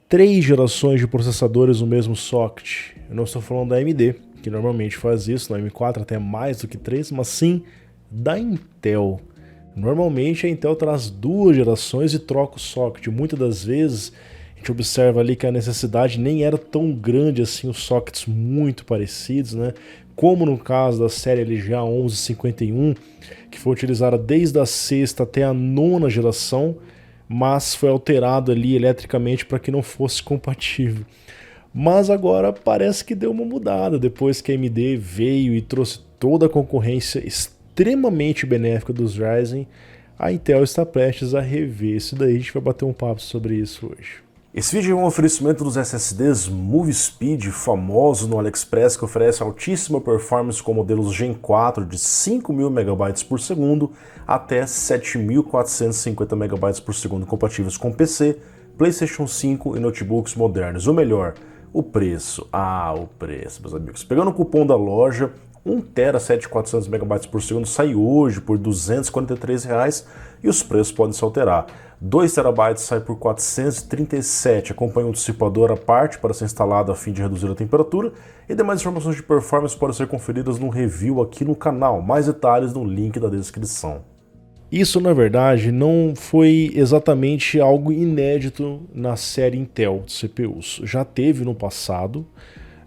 3 gerações de processadores no mesmo socket. Eu não estou falando da AMD, que normalmente faz isso, no M4 até mais do que 3, mas sim da Intel. Normalmente a Intel traz 2 gerações e troca o socket. Muitas das vezes a gente observa ali que a necessidade nem era tão grande assim, os sockets muito parecidos, né? Como no caso da série LGA 1151, que foi utilizada desde a 6ª até a 9ª geração, mas foi alterado ali eletricamente para que não fosse compatível. Mas agora parece que deu uma mudada, depois que a AMD veio e trouxe toda a concorrência extremamente benéfica dos Ryzen, a Intel está prestes a rever isso daí, a gente vai bater um papo sobre isso hoje. Esse vídeo é um oferecimento dos SSDs MoveSpeed, famoso no AliExpress, que oferece altíssima performance com modelos Gen 4 de 5.000 MB por segundo até 7.450 MB por segundo, compatíveis com PC, PlayStation 5 e notebooks modernos. O melhor, o preço. O preço, meus amigos. Pegando o cupom da loja, 1 TB 7.400 MB por segundo sai hoje por R$ 243 e os preços podem se alterar. 2 TB sai por 437, acompanha um dissipador à parte para ser instalado a fim de reduzir a temperatura, e demais informações de performance podem ser conferidas no review aqui no canal. Mais detalhes no link da descrição. Isso, na verdade, não foi exatamente algo inédito na série Intel de CPUs. Já teve no passado,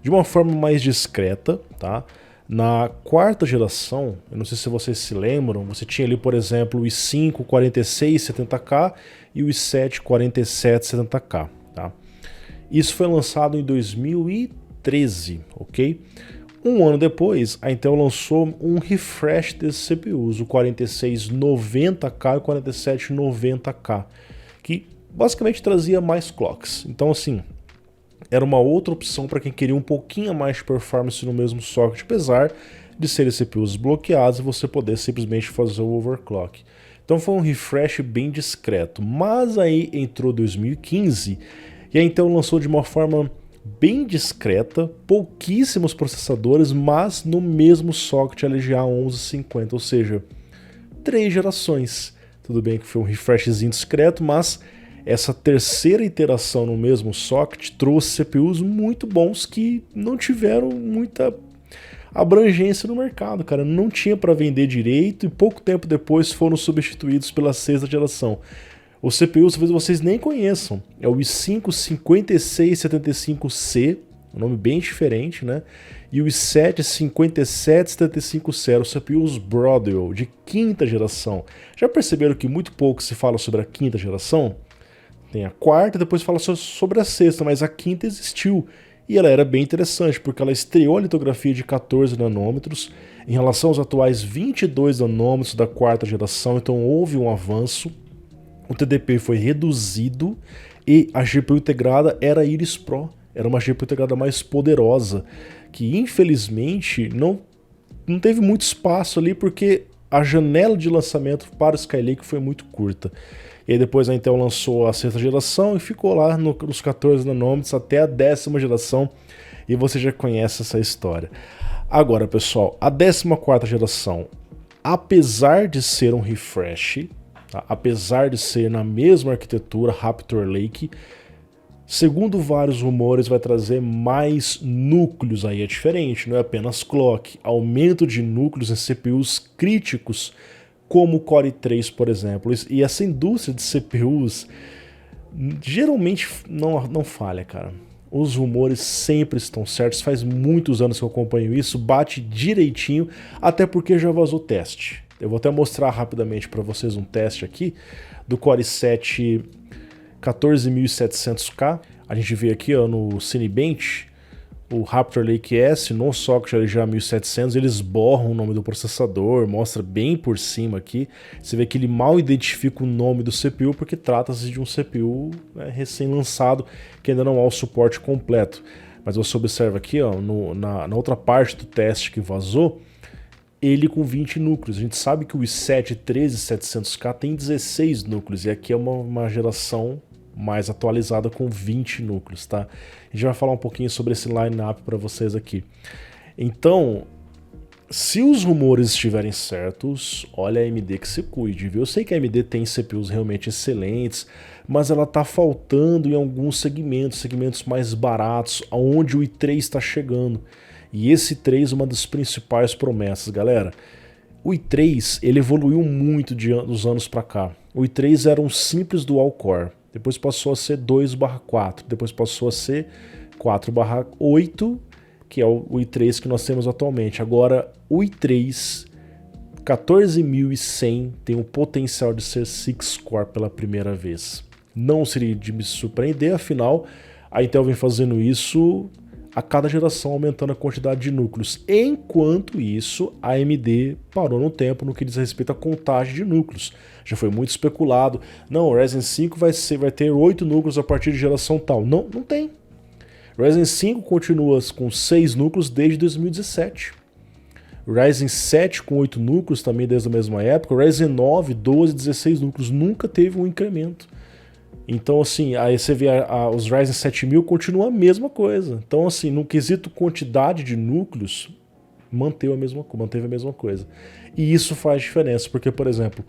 de uma forma mais discreta, tá? Na 4ª geração, eu não sei se vocês se lembram, você tinha ali, por exemplo, o i5 4670K e o i7 4770K, tá? Isso foi lançado em 2013, ok? Um ano depois, a Intel lançou um refresh desses CPUs, o 4690K e o 4790K, que basicamente trazia mais clocks. Então, assim, era uma outra opção para quem queria um pouquinho mais de performance no mesmo socket, apesar de serem CPUs bloqueados e você poder simplesmente fazer o overclock. Então foi um refresh bem discreto, mas aí entrou 2015 e a Intel lançou de uma forma bem discreta, pouquíssimos processadores, mas no mesmo socket LGA 1150, ou seja, 3 gerações. Tudo bem que foi um refreshzinho discreto, mas essa terceira iteração no mesmo socket trouxe CPUs muito bons que não tiveram muita abrangência no mercado, cara. Não tinha para vender direito e pouco tempo depois foram substituídos pela 6ª geração. O CPU talvez vocês nem conheçam, é o i5 5675C, um nome bem diferente, né? E o i7 5775C, os CPUs Broadwell, de 5ª geração. Já perceberam que muito pouco se fala sobre a 5ª geração? Tem a 4ª, depois fala sobre a 6ª, mas a 5ª existiu. E ela era bem interessante, porque ela estreou a litografia de 14 nanômetros em relação aos atuais 22 nanômetros da 4ª geração, então houve um avanço. O TDP foi reduzido e a GPU integrada era a Iris Pro, era uma GPU integrada mais poderosa, que infelizmente não teve muito espaço ali porque a janela de lançamento para o Skylake foi muito curta. E aí depois a Intel lançou a 6ª geração e ficou lá nos 14 nanômetros até a 10ª geração, e você já conhece essa história. Agora, pessoal, a 14ª geração, apesar de ser um refresh, tá? Apesar de ser na mesma arquitetura Raptor Lake, segundo vários rumores, vai trazer mais núcleos. Aí é diferente, não é apenas clock, aumento de núcleos em CPUs críticos, como o Core i3, por exemplo. E essa indústria de CPUs geralmente não falha, cara. Os rumores sempre estão certos, faz muitos anos que eu acompanho isso, bate direitinho, até porque já vazou teste. Eu vou até mostrar rapidamente para vocês um teste aqui do Core i7 14700K. A gente vê aqui, ó, no Cinebench, o Raptor Lake S no socket LGA 1700, eles borram o nome do processador, mostra bem por cima aqui. Você vê que ele mal identifica o nome do CPU porque trata-se de um CPU, né, recém-lançado, que ainda não há o suporte completo. Mas você observa aqui, ó, na outra parte do teste que vazou, ele com 20 núcleos. A gente sabe que o i7 13700K tem 16 núcleos e aqui é uma geração mais atualizada com 20 núcleos, tá? A gente vai falar um pouquinho sobre esse line-up para vocês aqui. Então, Se os rumores estiverem certos, olha a AMD que se cuide, viu? Eu sei que a AMD tem CPUs realmente excelentes, mas ela tá faltando em alguns segmentos mais baratos, aonde o i3 está chegando. E esse i3 é uma das principais promessas, galera. O i3 ele evoluiu muito dos anos para cá. O i3 era um simples dual core, depois passou a ser 2/4, depois passou a ser 4/8, que é o i3 que nós temos atualmente. Agora, o i3 14100 tem o potencial de ser 6-core pela primeira vez. Não seria de me surpreender, afinal, a Intel vem fazendo isso a cada geração, aumentando a quantidade de núcleos. Enquanto isso, a AMD parou no tempo no que diz respeito à contagem de núcleos. Já foi muito especulado. Não, o Ryzen 5 vai ter 8 núcleos a partir de geração tal. Não, não tem. Ryzen 5 continua com 6 núcleos desde 2017. Ryzen 7 com 8 núcleos também desde a mesma época. Ryzen 9, 12, 16 núcleos. Nunca teve um incremento. Então, assim, aí você vê os Ryzen 7000 continua a mesma coisa. Então, assim, no quesito quantidade de núcleos, manteve a mesma coisa. E isso faz diferença, porque, por exemplo,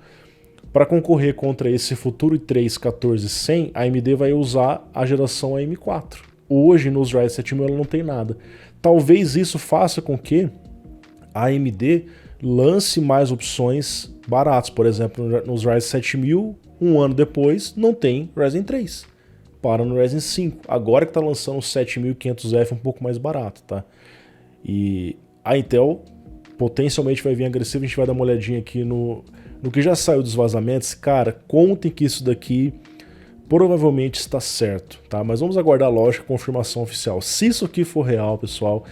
para concorrer contra esse futuro i3 14100, a AMD vai usar a geração AM4. Hoje, nos Ryzen 7000, ela não tem nada. Talvez isso faça com que a AMD lance mais opções baratas. Por exemplo, nos Ryzen 7000, um ano depois, não tem Ryzen 3. Para no Ryzen 5. Agora que está lançando o 7500F um pouco mais barato, tá? E a Intel potencialmente vai vir agressiva. A gente vai dar uma olhadinha aqui no que já saiu dos vazamentos. Cara, contem que isso daqui provavelmente está certo, tá? Mas vamos aguardar a lógica, confirmação oficial. Se isso aqui for real, pessoal,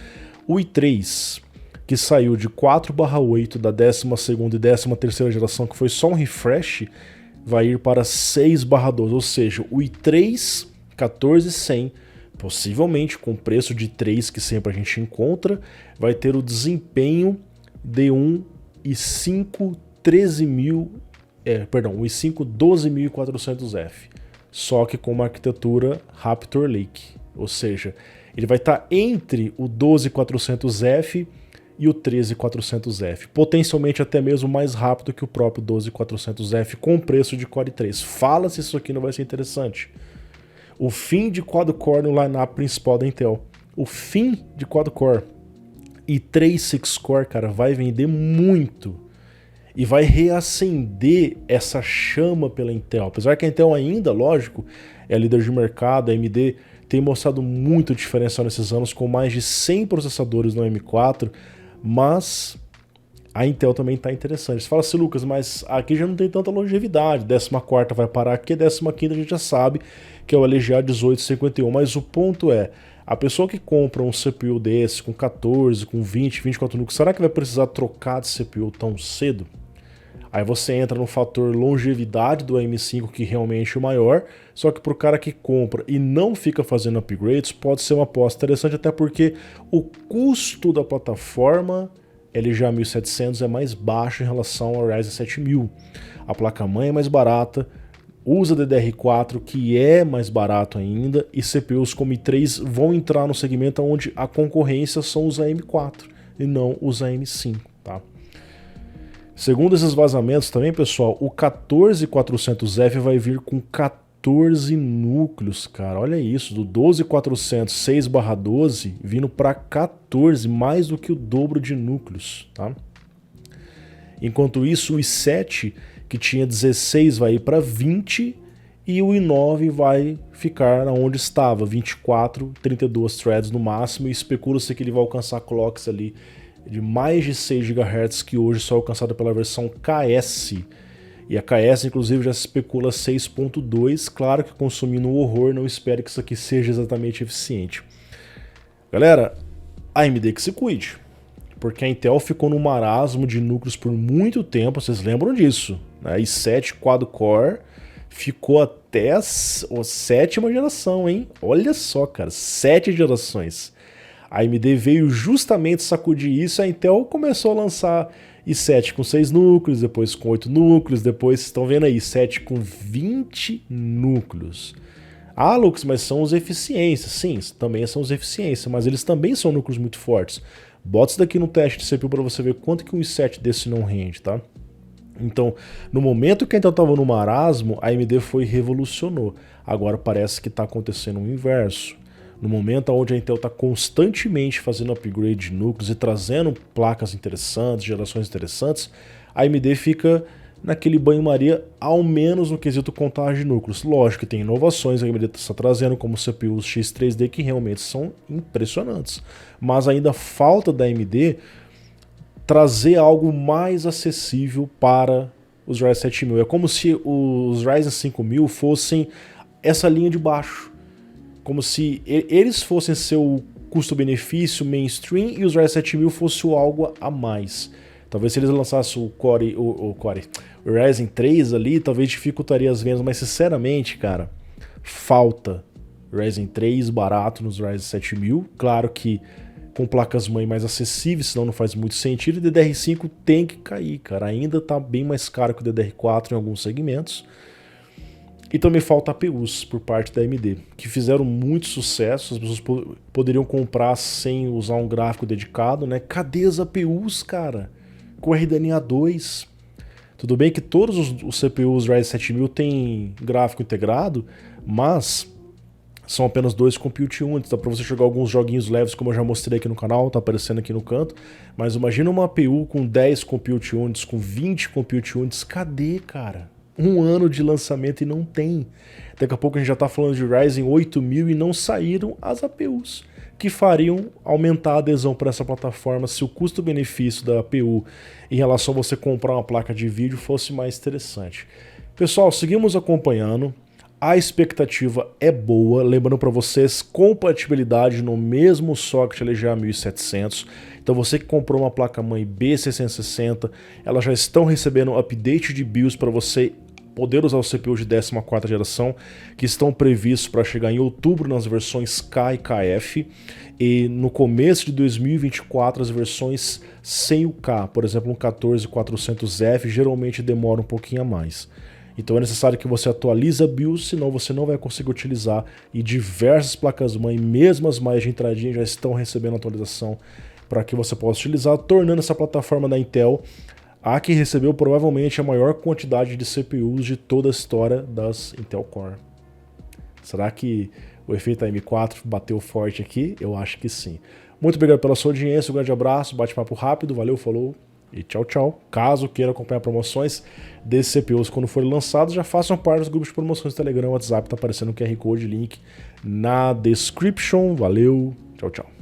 o i3, que saiu de 4/8 da 12ª e 13ª geração, que foi só um refresh, vai ir para 6/12, ou seja, o i3 14100, possivelmente com preço de 3 que sempre a gente encontra, vai ter o desempenho de um i5 12400F, só que com uma arquitetura Raptor Lake, ou seja, ele vai estar entre o 12400F e o 13400F, potencialmente até mesmo mais rápido que o próprio 12400F com preço de Core 3. Fala se isso aqui não vai ser interessante. O fim de quad-core no lineup principal da Intel. O fim de quad-core. E 3 6-core, cara, vai vender muito. E vai reacender essa chama pela Intel. Apesar que a Intel ainda, lógico, é líder de mercado, a AMD tem mostrado muito diferencial nesses anos, com mais de 100 processadores no M4, mas a Intel também está interessante. Você fala assim, Lucas, mas aqui já não tem tanta longevidade, 14ª vai parar aqui, a 15ª a gente já sabe que é o LGA 1851, mas o ponto é, a pessoa que compra um CPU desse, com 14, com 20, 24 núcleos, será que vai precisar trocar de CPU tão cedo? Aí você entra no fator longevidade do AM5, que realmente é o maior, só que para o cara que compra e não fica fazendo upgrades, pode ser uma aposta interessante, até porque o custo da plataforma LGA 1700 é mais baixo em relação ao Ryzen 7000. A placa-mãe é mais barata, usa DDR4, que é mais barato ainda, e CPUs como i3 vão entrar no segmento onde a concorrência são os AM4 e não os AM5, tá? Segundo esses vazamentos também, pessoal, o 14400F vai vir com 14 núcleos, cara. Olha isso, do 12400 6/12 vindo para 14, mais do que o dobro de núcleos, tá? Enquanto isso, o i7, que tinha 16, vai ir para 20 e o i9 vai ficar onde estava, 24, 32 threads no máximo, e especula-se que ele vai alcançar clocks ali de mais de 6 GHz, que hoje só é alcançada pela versão KS. E a KS, inclusive, já se especula 6.2. Claro que consumindo um horror, não espere que isso aqui seja exatamente eficiente. Galera, a AMD que se cuide, porque a Intel ficou no marasmo de núcleos por muito tempo, vocês lembram disso, né? i7 quad-core ficou até a 7ª geração, hein? Olha só, cara, 7 gerações. A AMD veio justamente sacudir isso, a Intel começou a lançar i7 com 6 núcleos, depois com 8 núcleos, depois, estão vendo aí, i7 com 20 núcleos. Ah, Lucas, mas são os eficiências. Sim, também são os eficiências, mas eles também são núcleos muito fortes. Bota isso daqui no teste de CPU para você ver quanto que um i7 desse não rende, tá? Então, no momento que a Intel estava no marasmo, a AMD foi e revolucionou. Agora parece que está acontecendo o inverso. No momento onde a Intel está constantemente fazendo upgrade de núcleos e trazendo placas interessantes, gerações interessantes, a AMD fica naquele banho-maria, ao menos no quesito contagem de núcleos. Lógico que tem inovações que a AMD está trazendo, como CPUs X3D, que realmente são impressionantes. Mas ainda falta da AMD trazer algo mais acessível para os Ryzen 7000. É como se os Ryzen 5000 fossem essa linha de baixo. Como se eles fossem seu custo-benefício mainstream e os Ryzen 7000 fossem algo a mais. Talvez se eles lançassem o Ryzen 3 ali, talvez dificultaria as vendas, mas sinceramente, cara, falta Ryzen 3 barato nos Ryzen 7000. Claro que com placas-mãe mais acessíveis, senão não faz muito sentido. E DDR5 tem que cair, cara. Ainda tá bem mais caro que o DDR4 em alguns segmentos. E também falta APUs por parte da AMD, que fizeram muito sucesso. As pessoas poderiam comprar sem usar um gráfico dedicado, né? Cadê as APUs, cara? Com RDNA 2. Tudo bem que todos os CPUs Ryzen 7000 têm gráfico integrado, mas são apenas 2 Compute Units, dá para você jogar alguns joguinhos leves, como eu já mostrei aqui no canal, tá aparecendo aqui no canto. Mas imagina uma APU com 10 Compute Units, com 20 Compute Units, cadê, cara? Um ano de lançamento e não tem. Daqui a pouco a gente já tá falando de Ryzen 8000 e não saíram as APUs, que fariam aumentar a adesão para essa plataforma se o custo-benefício da APU em relação a você comprar uma placa de vídeo fosse mais interessante. Pessoal, seguimos acompanhando. A expectativa é boa, lembrando para vocês, compatibilidade no mesmo socket LGA 1700. Então você que comprou uma placa-mãe B660, elas já estão recebendo update de BIOS para você poder usar o CPU de 14ª geração, que estão previstos para chegar em outubro nas versões K e KF, e no começo de 2024 as versões sem o K, por exemplo um 14400F, geralmente demora um pouquinho a mais. Então é necessário que você atualize a BIOS, senão você não vai conseguir utilizar, e diversas placas-mãe, mesmo as mais de entradinha, já estão recebendo atualização para que você possa utilizar, tornando essa plataforma da Intel a que recebeu provavelmente a maior quantidade de CPUs de toda a história das Intel Core. Será que o efeito AM4 bateu forte aqui? Eu acho que sim. Muito obrigado pela sua audiência, um grande abraço, bate-papo rápido, valeu, falou e tchau, tchau. Caso queira acompanhar promoções desses CPUs quando forem lançados, já façam parte dos grupos de promoções do Telegram, WhatsApp, tá aparecendo o QR Code, link na description. Valeu, tchau, tchau.